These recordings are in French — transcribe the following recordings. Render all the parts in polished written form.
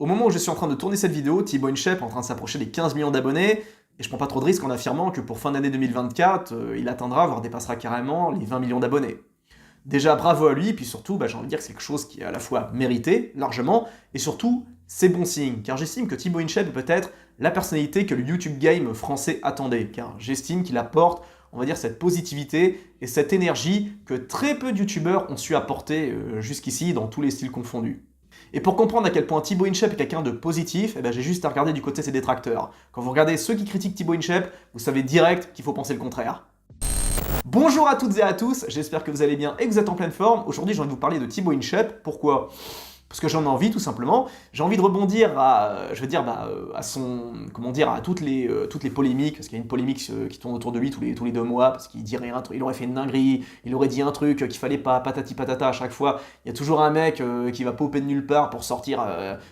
Au moment où je suis en train de tourner cette vidéo, Thibaut InShape est en train de s'approcher des 15 millions d'abonnés, et je prends pas trop de risques en affirmant que pour fin d'année 2024, il atteindra, voire dépassera carrément les 20 millions d'abonnés. Déjà, bravo à lui, puis surtout, j'ai envie de dire que c'est quelque chose qui est à la fois mérité, largement, et surtout, c'est bon signe, car j'estime que Thibaut InShape est peut-être la personnalité que le YouTube game français attendait, car j'estime qu'il apporte, on va dire, cette positivité et cette énergie que très peu de YouTubeurs ont su apporter jusqu'ici dans tous les styles confondus. Et pour comprendre à quel point Thibaut InShape est quelqu'un de positif, j'ai juste à regarder du côté de ses détracteurs. Quand vous regardez ceux qui critiquent Thibaut InShape, vous savez direct qu'il faut penser le contraire. Bonjour à toutes et à tous, j'espère que vous allez bien et que vous êtes en pleine forme. Aujourd'hui, j'ai envie de vous parler de Thibaut InShape. Pourquoi ? Parce que j'en ai envie, tout simplement. J'ai envie de rebondir à son, comment dire, à toutes les polémiques, parce qu'il y a une polémique qui tourne autour de lui tous les 2 mois, parce qu'il dit rien, il aurait fait une dinguerie, il aurait dit un truc qu'il fallait pas, patati patata à chaque fois. Il y a toujours un mec qui va popper de nulle part pour sortir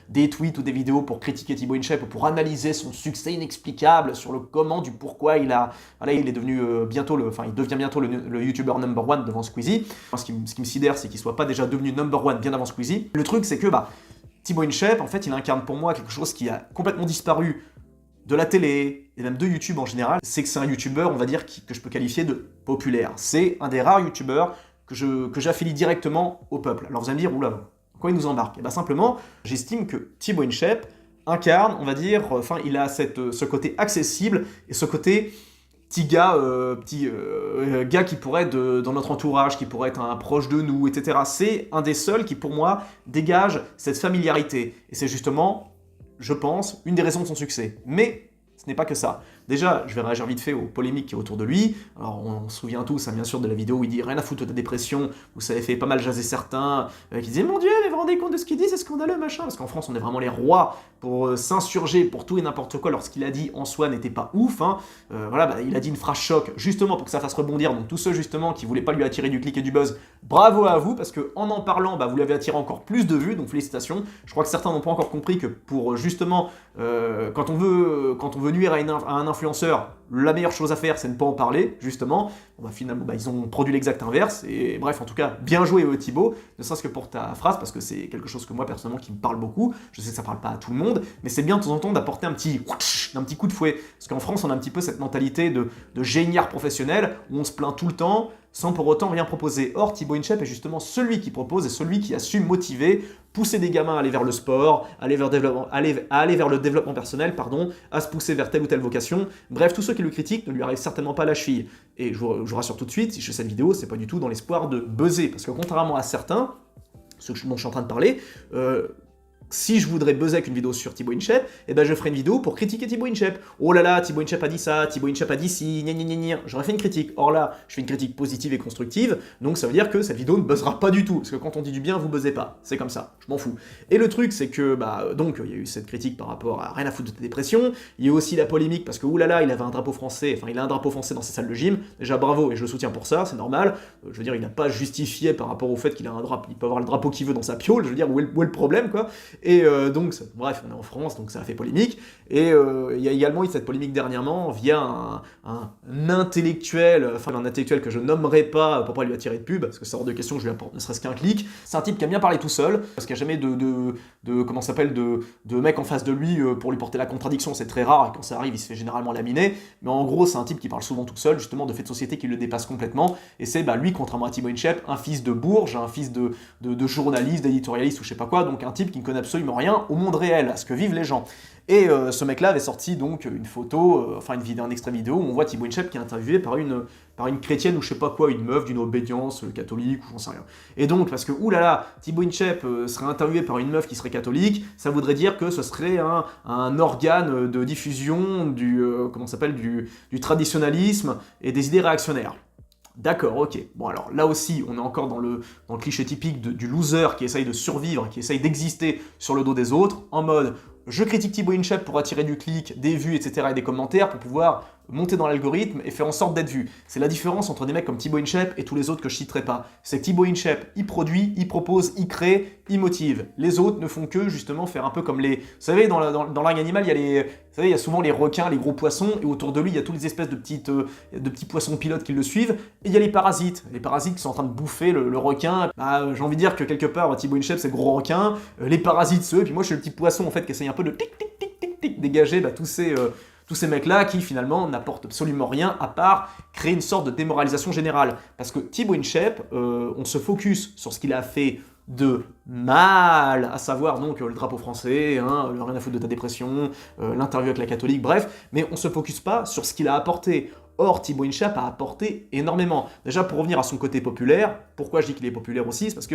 des tweets ou des vidéos pour critiquer Thibaut InShape ou pour analyser son succès inexplicable sur le comment, du pourquoi il est devenu il devient bientôt le YouTuber number one devant Squeezie. Ce qui me sidère, c'est qu'il soit pas déjà devenu number one bien avant Squeezie. Le truc, c'est que Thibaut InShape, en fait, il incarne pour moi quelque chose qui a complètement disparu de la télé et même de YouTube en général. C'est que c'est un YouTuber, on va dire, que je peux qualifier de populaire. C'est un des rares YouTubers que j'affilie directement au peuple. Alors vous allez me dire, oula, pourquoi il nous embarque ? Et simplement, j'estime que Thibaut InShape incarne, on va dire, il a ce côté accessible et ce côté petit gars qui pourrait être dans notre entourage, qui pourrait être un proche de nous, etc. C'est un des seuls qui, pour moi, dégage cette familiarité. Et c'est justement, je pense, une des raisons de son succès. Mais ce n'est pas que ça. Déjà, je vais réagir vite fait aux polémiques qui est autour de lui. Alors, on se souvient tous, bien sûr, de la vidéo où il dit « Rien à foutre de ta dépression », où ça avait fait pas mal jaser certains, qui disaient « Mon Dieu, mais vous vous rendez compte de ce qu'il dit, c'est scandaleux, machin ». Parce qu'en France, on est vraiment les rois pour s'insurger pour tout et n'importe quoi lorsqu'il a dit en soi n'était pas ouf. Il a dit une phrase choc, justement pour que ça fasse rebondir. Donc tous ceux, justement, qui voulaient pas lui attirer du clic et du buzz, bravo à vous, parce qu'en parlant, vous l'avez attiré encore plus de vues, donc félicitations. Je crois que certains n'ont pas encore compris que pour, justement, quand on veut nuire à un influenceur, la meilleure chose à faire, c'est ne pas en parler, justement. Finalement, ils ont produit l'exact inverse, et bref, en tout cas, bien joué Thibaut, ne serait-ce que pour ta phrase, parce que c'est quelque chose que moi, personnellement, qui me parle beaucoup. Je sais que ça parle pas à tout le monde, mais c'est bien de temps en temps d'apporter un petit coup de fouet. Parce qu'en France, on a un petit peu cette mentalité de géniard professionnel, où on se plaint tout le temps, sans pour autant rien proposer. Or, Thibaut InShape est justement celui qui propose et celui qui a su motiver, pousser des gamins à aller vers le sport, à aller vers le développement personnel, à se pousser vers telle ou telle vocation. Bref, tous ceux qui le critiquent ne lui arrivent certainement pas à la cheville. Et je vous rassure tout de suite, si je fais cette vidéo, c'est pas du tout dans l'espoir de buzzer, parce que contrairement à certains, ceux dont je suis en train de parler, si je voudrais buzzer avec une vidéo sur Thibaut InShape, je ferais une vidéo pour critiquer Thibaut InShape. Oh là là, Thibaut InShape a dit ça, Thibaut InShape a dit ci, gna gna gna gna. J'aurais fait une critique. Or là, je fais une critique positive et constructive, donc ça veut dire que cette vidéo ne buzzera pas du tout, parce que quand on dit du bien, vous buzzez pas. C'est comme ça, je m'en fous. Et le truc, c'est que, il y a eu cette critique par rapport à rien à foutre de ta dépression, il y a eu aussi la polémique, parce que, oulala, il avait un drapeau français, il a un drapeau français dans ses salles de gym. Déjà, bravo, et je le soutiens pour ça, c'est normal. Je veux dire, il n'a pas justifié par rapport au fait qu'il a un drapeau, il peut avoir le drapeau qu'il veut dans sa piole, je veux dire, où est le problème, quoi. Et donc, bref, on est en France, donc ça a fait polémique. Et il y a également eu cette polémique dernièrement via un intellectuel, un intellectuel que je nommerai pas pour pas lui attirer de pub, parce que c'est hors de question que je lui apporte ne serait-ce qu'un clic. C'est un type qui aime bien parler tout seul, parce qu'il n'y a jamais de mec en face de lui pour lui porter la contradiction, c'est très rare, et quand ça arrive, il se fait généralement laminer. Mais en gros, c'est un type qui parle souvent tout seul, justement, de faits de société qui le dépassent complètement. Et c'est lui, contrairement à Thibaut InShape, un fils de bourge, un fils de journaliste, d'éditorialiste ou je sais pas quoi, donc un type qui ne connaît absolument rien au monde réel, à ce que vivent les gens. Et ce mec-là avait sorti donc une photo, un extrait vidéo où on voit Thibaut InShape qui est interviewé par une chrétienne ou je sais pas quoi, une meuf d'une obédience catholique ou j'en sais rien. Et donc, parce que oulala, Thibaut InShape serait interviewé par une meuf qui serait catholique, ça voudrait dire que ce serait un organe de diffusion du traditionnalisme et des idées réactionnaires. D'accord, ok. Bon alors là aussi, on est encore dans le cliché typique du loser qui essaye de survivre, qui essaye d'exister sur le dos des autres, en mode je critique Thibaut InShape pour attirer du clic, des vues, etc. et des commentaires pour pouvoir monter dans l'algorithme et faire en sorte d'être vu. C'est la différence entre des mecs comme Thibaut Inchep et tous les autres que je citerai pas. C'est que Thibaut Inchep, il produit, il propose, il crée, il motive. Les autres ne font que justement faire un peu comme les... Vous savez, dans l'argue animal, il y a les... Vous savez, il y a souvent les requins, les gros poissons, et autour de lui, il y a toutes les espèces de petits poissons pilotes qui le suivent, et il y a les parasites. Les parasites qui sont en train de bouffer le requin. Bah, j'ai envie de dire que quelque part, Thibaut Inchep, c'est le gros requin, les parasites, c'est eux, et puis moi, je suis le petit poisson, en fait, qui essaye un peu de tic, dégager tous ces mecs-là qui, finalement, n'apportent absolument rien, à part créer une sorte de démoralisation générale. Parce que Thibaut Inchep, on se focus sur ce qu'il a fait de mal, à savoir donc le drapeau français, le rien à foutre de ta dépression, l'interview avec la catholique, bref, mais on se focus pas sur ce qu'il a apporté. Or, Thibaut Inchep a apporté énormément. Déjà, pour revenir à son côté populaire, pourquoi je dis qu'il est populaire aussi, c'est parce que,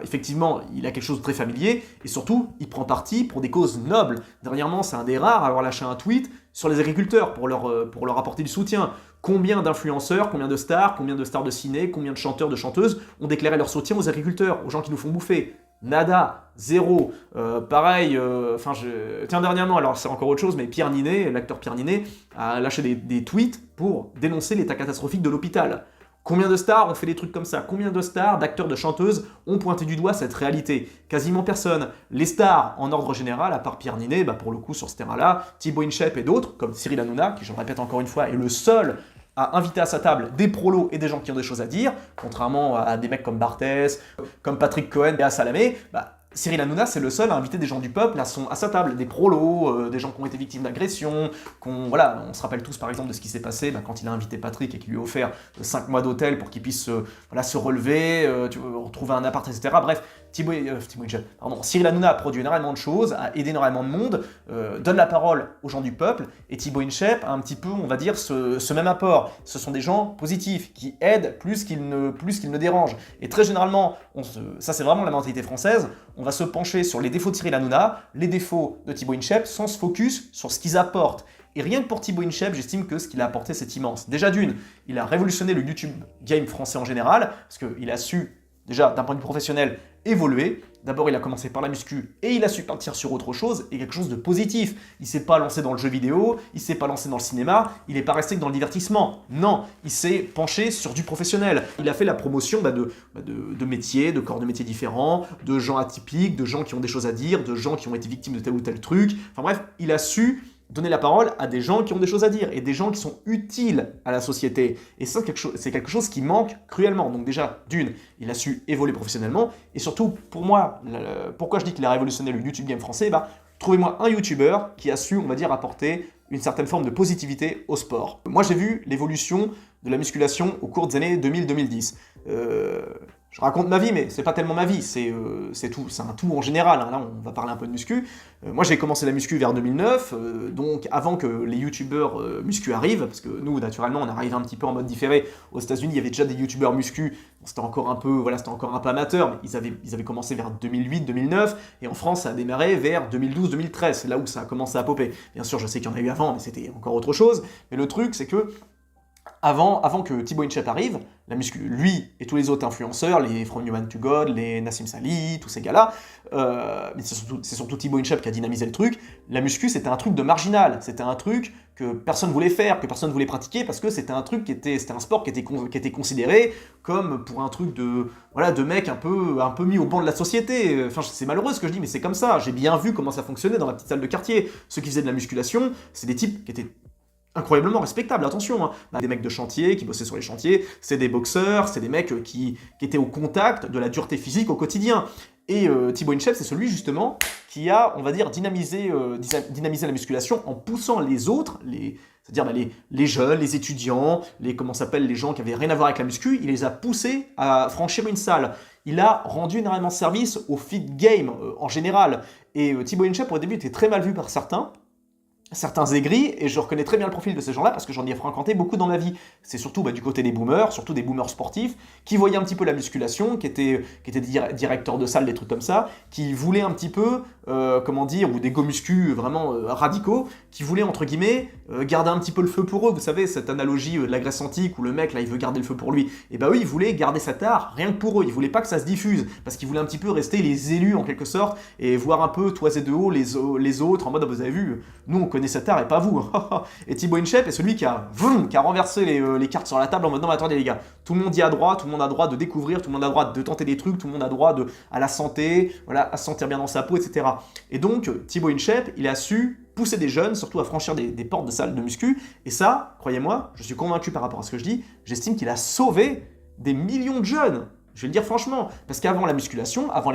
effectivement, il a quelque chose de très familier, et surtout, il prend parti pour des causes nobles. Dernièrement, c'est un des rares à avoir lâché un tweet sur les agriculteurs pour leur apporter du soutien. Combien d'influenceurs, combien de stars de ciné, combien de chanteurs, de chanteuses ont déclaré leur soutien aux agriculteurs, aux gens qui nous font bouffer? Nada, zéro. Pareil, tiens, dernièrement, alors c'est encore autre chose, mais Pierre Ninet, l'acteur Pierre Ninet, a lâché des tweets pour dénoncer l'état catastrophique de l'hôpital. Combien de stars ont fait des trucs comme ça? Combien de stars, d'acteurs, de chanteuses ont pointé du doigt cette réalité? Quasiment personne. Les stars, en ordre général, à part Pierre Ninet, pour le coup, sur ce terrain-là, Thibaut Inchep et d'autres, comme Cyril Hanouna, qui, je le répète encore une fois, est le seul à inviter à sa table des prolos et des gens qui ont des choses à dire, contrairement à des mecs comme Barthès, comme Patrick Cohen et à Salamé, Cyril Hanouna, c'est le seul à inviter des gens du peuple à sa table, des prolos, des gens qui ont été victimes d'agressions, on se rappelle tous par exemple de ce qui s'est passé quand il a invité Patrick et qu'il lui a offert 5 mois d'hôtel pour qu'il puisse se relever, retrouver un appart, etc. Bref, Cyril Hanouna a produit énormément de choses, a aidé énormément de monde, donne la parole aux gens du peuple, et Thibaut Inchep a un petit peu, on va dire, ce même apport. Ce sont des gens positifs, qui aident plus qu'ils ne dérangent. Et très généralement, ça c'est vraiment la mentalité française, on va se pencher sur les défauts de Cyril Hanouna, les défauts de Thibaut Inchep, sans se focus sur ce qu'ils apportent. Et rien que pour Thibaut Inchep, j'estime que ce qu'il a apporté, c'est immense. Déjà d'une, il a révolutionné le YouTube game français en général, parce qu'il a su, déjà d'un point de vue professionnel, évoluer. D'abord, il a commencé par la muscu et il a su partir sur autre chose et quelque chose de positif. Il s'est pas lancé dans le jeu vidéo, il s'est pas lancé dans le cinéma, il n'est pas resté que dans le divertissement. Non, il s'est penché sur du professionnel. Il a fait la promotion de métiers, de corps de métiers différents, de gens atypiques, de gens qui ont des choses à dire, de gens qui ont été victimes de tel ou tel truc. Enfin bref, il a su donner la parole à des gens qui ont des choses à dire et des gens qui sont utiles à la société. Et ça, c'est quelque chose qui manque cruellement. Donc déjà, d'une, il a su évoluer professionnellement. Et surtout, pour moi, pourquoi je dis qu'il a révolutionné le YouTube game français, trouvez-moi un YouTuber qui a su, on va dire, apporter une certaine forme de positivité au sport. Moi, j'ai vu l'évolution de la musculation au cours des années 2000-2010. Je raconte ma vie, mais c'est pas tellement ma vie, c'est un tout en général. Là, on va parler un peu de muscu. Moi, j'ai commencé la muscu vers 2009, donc avant que les youtubeurs muscu arrivent, parce que nous, naturellement, on arrive un petit peu en mode différé. Aux États-Unis, il y avait déjà des youtubeurs muscu, c'était encore un peu amateur, mais ils avaient commencé vers 2008-2009, et en France, ça a démarré vers 2012-2013. C'est là où ça a commencé à popper. Bien sûr, je sais qu'il y en a eu avant, mais c'était encore autre chose. Mais le truc, c'est que avant que Thibaut Inchep arrive, la muscu, lui et tous les autres influenceurs, les From Human to God, les Nassim Sali, tous ces gars-là, mais c'est surtout Thibaut Inchep qui a dynamisé le truc, la muscu c'était un truc de marginal, c'était un truc que personne voulait faire, que personne voulait pratiquer, parce que c'était un sport qui était considéré comme pour un truc de mec un peu mis au banc de la société. Enfin, c'est malheureux ce que je dis, mais c'est comme ça. J'ai bien vu comment ça fonctionnait dans la petite salle de quartier. Ceux qui faisaient de la musculation, c'est des types qui étaient incroyablement respectable, attention, des mecs de chantier qui bossaient sur les chantiers, c'est des boxeurs, c'est des mecs qui étaient au contact de la dureté physique au quotidien. Et Thibaut Inchep, c'est celui justement qui a, on va dire, dynamisé la musculation en poussant les autres, c'est-à-dire les jeunes, les étudiants, les gens qui avaient rien à voir avec la muscu, il les a poussés à franchir une salle. Il a rendu énormément de service au fit game en général. Et Thibaut Inchep, au début, était très mal vu par certains aigris, et je reconnais très bien le profil de ces gens-là parce que j'en ai fréquenté beaucoup dans ma vie. C'est surtout du côté des boomers, surtout des boomers sportifs, qui voyaient un petit peu la musculation, qui étaient directeurs de salle, des trucs comme ça, qui voulaient un petit peu, ou des go muscu vraiment radicaux, qui voulaient, entre guillemets, garder un petit peu le feu pour eux. Vous savez, cette analogie de la Grèce antique où le mec, là, il veut garder le feu pour lui. Et eux, ils voulaient garder cet art rien que pour eux. Ils voulaient pas que ça se diffuse, parce qu'ils voulaient un petit peu rester les élus, en quelque sorte, et voir un peu, toiser de haut, les autres, en mode, vous avez vu, nous, on connaît connaît cet art et pas vous. Et Thibaut InShape est celui qui a renversé les cartes sur la table en mode non mais attendez les gars, tout le monde y a droit, tout le monde a droit de découvrir, tout le monde a droit de tenter des trucs, tout le monde a droit à la santé, voilà, à se sentir bien dans sa peau, etc. Et donc Thibaut InShape, il a su pousser des jeunes, surtout à franchir des portes de salles de muscu, et ça, croyez-moi, je suis convaincu par rapport à ce que je dis, j'estime qu'il a sauvé des millions de jeunes. Je vais le dire franchement, parce qu'avant la musculation, avant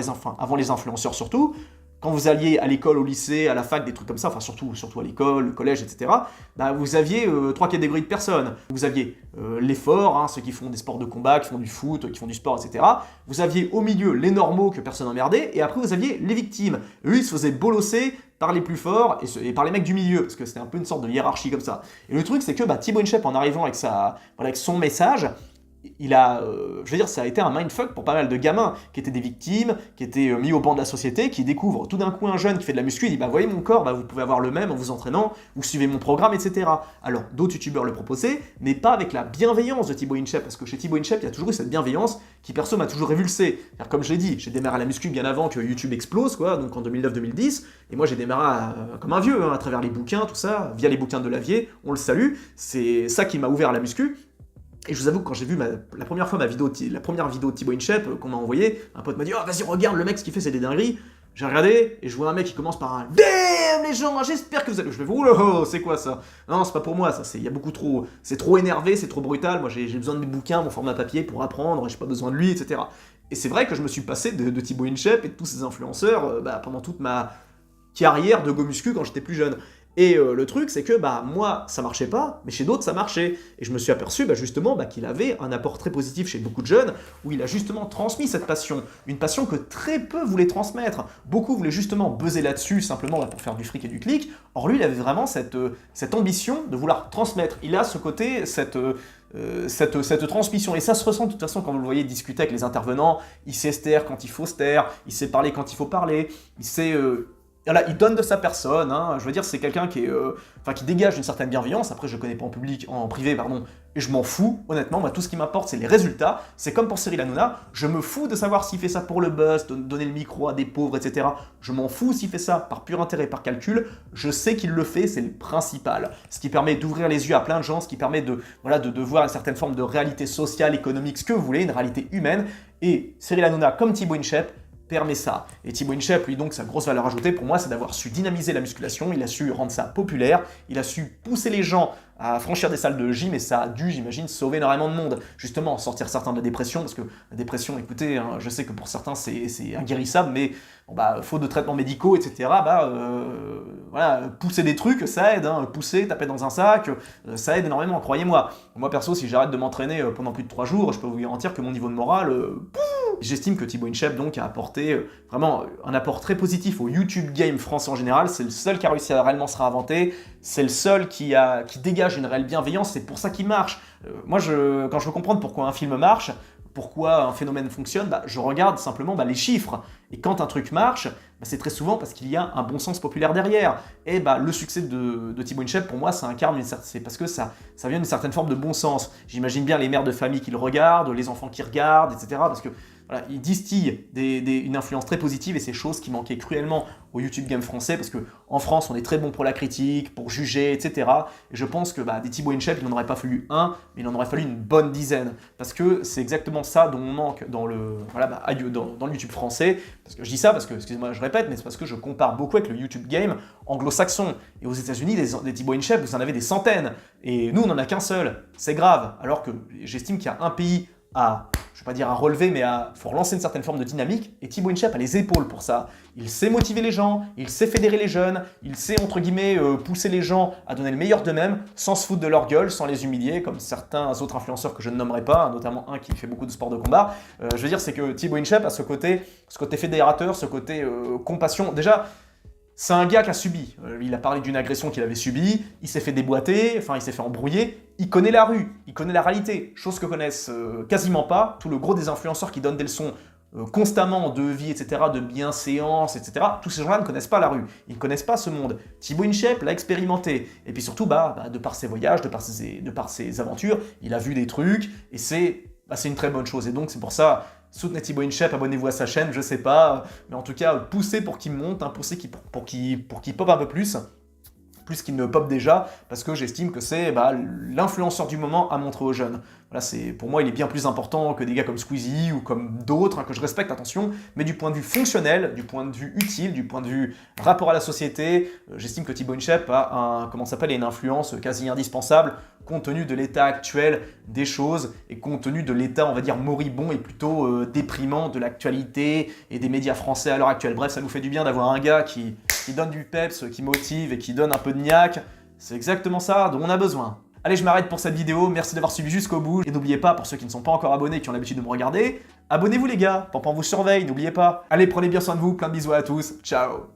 les influenceurs surtout, quand vous alliez à l'école, au lycée, à la fac, des trucs comme ça, enfin surtout à l'école, le collège, etc., bah, vous aviez trois catégories de personnes. Vous aviez les forts, hein, ceux qui font des sports de combat, qui font du foot, qui font du sport, etc. Vous aviez au milieu les normaux que personne n'emmerdait, et après vous aviez les victimes. Eux, ils se faisaient bolosser par les plus forts et par les mecs du milieu, parce que c'était un peu une sorte de hiérarchie comme ça. Et le truc, c'est que Thibaut InShape, en arrivant avec son message, je veux dire, ça a été un mindfuck pour pas mal de gamins qui étaient des victimes, qui étaient mis au banc de la société, qui découvrent tout d'un coup un jeune qui fait de la muscu, il dit bah voyez mon corps, bah, vous pouvez avoir le même en vous entraînant, vous suivez mon programme, etc. Alors d'autres youtubeurs le proposaient, mais pas avec la bienveillance de Thibaut InShape, parce que chez Thibaut InShape, il y a toujours eu cette bienveillance qui perso m'a toujours révulsé. Comme je l'ai dit, j'ai démarré la muscu bien avant que YouTube explose, quoi, donc en 2009-2010, et moi j'ai démarré comme un vieux, hein, à travers les bouquins, tout ça, via les bouquins de Lavier, on le salue, c'est ça qui m'a ouvert à la muscu. Et je vous avoue que quand j'ai vu la première vidéo de Thibaut InShape qu'on m'a envoyée, un pote m'a dit « Oh, vas-y, regarde, le mec, ce qu'il fait, c'est des dingueries ». J'ai regardé, et je vois un mec qui commence par un « Damn, les gens, j'espère que vous allez... » Je me dis « Oula, c'est quoi ça ?» Non, c'est pas pour moi, ça, il y a beaucoup trop... C'est trop énervé, c'est trop brutal, moi j'ai besoin de mes bouquins, mon format papier pour apprendre, j'ai pas besoin de lui, etc. Et c'est vrai que je me suis passé de Thibaut InShape et de tous ces influenceurs pendant toute ma carrière de go muscu quand j'étais plus jeune. Et le truc, c'est que moi, ça marchait pas, mais chez d'autres, ça marchait. Et je me suis aperçu justement qu'il avait un apport très positif chez beaucoup de jeunes, où il a justement transmis cette passion. Une passion que très peu voulaient transmettre. Beaucoup voulaient justement buzzer là-dessus, simplement pour faire du fric et du clic. Or lui, il avait vraiment cette ambition de vouloir transmettre. Il a ce côté, cette transmission. Et ça se ressent de toute façon quand vous le voyez discuter avec les intervenants. Il sait se taire quand il faut se taire, il sait parler quand il faut parler, il sait... Voilà, il donne de sa personne, hein. Je veux dire, c'est quelqu'un qui dégage une certaine bienveillance. Après, je le connais pas en privé, et je m'en fous, honnêtement. Moi, tout ce qui m'importe, c'est les résultats. C'est comme pour Cyril Hanouna, je me fous de savoir s'il fait ça pour le buzz, de donner le micro à des pauvres, etc. Je m'en fous s'il fait ça par pur intérêt, par calcul. Je sais qu'il le fait, c'est le principal. Ce qui permet d'ouvrir les yeux à plein de gens, ce qui permet de voir une certaine forme de réalité sociale, économique, ce que vous voulez, une réalité humaine. Et Cyril Hanouna, comme Thibaut InShape, permet ça. Et Thibaut InShape, lui, donc, sa grosse valeur ajoutée, pour moi, c'est d'avoir su dynamiser la musculation, il a su rendre ça populaire, il a su pousser les gens à franchir des salles de gym, et ça a dû, j'imagine, sauver énormément de monde. Justement, sortir certains de la dépression, parce que la dépression, écoutez, hein, je sais que pour certains, c'est inguérissable, mais faute de traitements médicaux, etc., pousser des trucs, ça aide, hein, pousser, taper dans un sac, ça aide énormément, croyez-moi. Moi, perso, si j'arrête de m'entraîner pendant plus de 3 jours, je peux vous garantir que mon niveau de morale... J'estime que Thibaut InShape donc a apporté vraiment un apport très positif au YouTube game français en général. C'est le seul qui a réussi à réellement se réinventer. C'est le seul qui dégage une réelle bienveillance. C'est pour ça qu'il marche. Quand je veux comprendre pourquoi un film marche, pourquoi un phénomène fonctionne, je regarde simplement les chiffres. Et quand un truc marche, c'est très souvent parce qu'il y a un bon sens populaire derrière. Et le succès de Thibaut InShape, pour moi, ça incarne c'est parce que ça vient d'une certaine forme de bon sens. J'imagine bien les mères de famille qui le regardent, les enfants qui regardent, etc. Parce que voilà, il distille une influence très positive et c'est chose qui manquait cruellement au YouTube game français parce qu'en France, on est très bon pour la critique, pour juger, etc. Et je pense que des Thibaut InShape, il n'en aurait pas fallu un, mais il en aurait fallu une bonne dizaine. Parce que c'est exactement ça dont on manque dans le YouTube français. Parce que je dis ça parce que, excusez-moi, je répète, mais c'est parce que je compare beaucoup avec le YouTube game anglo-saxon. Et aux États-Unis, des Thibaut InShape, vous en avez des centaines. Et nous, on n'en a qu'un seul. C'est grave. Alors que j'estime qu'il y a un pays je ne vais pas dire à relever, mais faut relancer une certaine forme de dynamique, et Thibaut InShape a les épaules pour ça. Il sait motiver les gens, il sait fédérer les jeunes, il sait, entre guillemets, pousser les gens à donner le meilleur d'eux-mêmes, sans se foutre de leur gueule, sans les humilier, comme certains autres influenceurs que je ne nommerai pas, notamment un qui fait beaucoup de sport de combat. Je veux dire, c'est que Thibaut InShape a ce côté fédérateur, ce côté compassion. Déjà, c'est un gars qui a subi. Il a parlé d'une agression qu'il avait subie, il s'est fait déboîter, il s'est fait embrouiller. Il connaît la rue, il connaît la réalité, chose que connaissent quasiment pas tout le gros des influenceurs qui donnent des leçons constamment de vie, etc., de bienséance, etc. Tous ces gens-là ne connaissent pas la rue, ils ne connaissent pas ce monde. Thibaut InShape l'a expérimenté, et puis surtout, de par ses voyages, de par ses aventures, il a vu des trucs, et c'est une très bonne chose. Et donc c'est pour ça, soutenez Thibaut InShape, abonnez-vous à sa chaîne, je sais pas, mais en tout cas, poussez pour qu'il monte, poussez pour qu'il pop un peu plus. plus qu'il ne pop déjà, parce que j'estime que c'est l'influenceur du moment à montrer aux jeunes. Voilà, pour moi, il est bien plus important que des gars comme Squeezie ou comme d'autres, que je respecte, attention, mais du point de vue fonctionnel, du point de vue utile, du point de vue rapport à la société, j'estime que Thibaut InShape a une influence quasi indispensable, compte tenu de l'état actuel des choses et compte tenu de l'état, on va dire, moribond et plutôt déprimant de l'actualité et des médias français à l'heure actuelle. Bref, ça nous fait du bien d'avoir un gars qui donne du peps, qui motive et qui donne un peu de niaque. C'est exactement ça dont on a besoin. Allez, je m'arrête pour cette vidéo, merci d'avoir suivi jusqu'au bout. Et n'oubliez pas, pour ceux qui ne sont pas encore abonnés et qui ont l'habitude de me regarder, abonnez-vous les gars, Pampan vous surveille, n'oubliez pas. Allez, prenez bien soin de vous, plein de bisous à tous, ciao.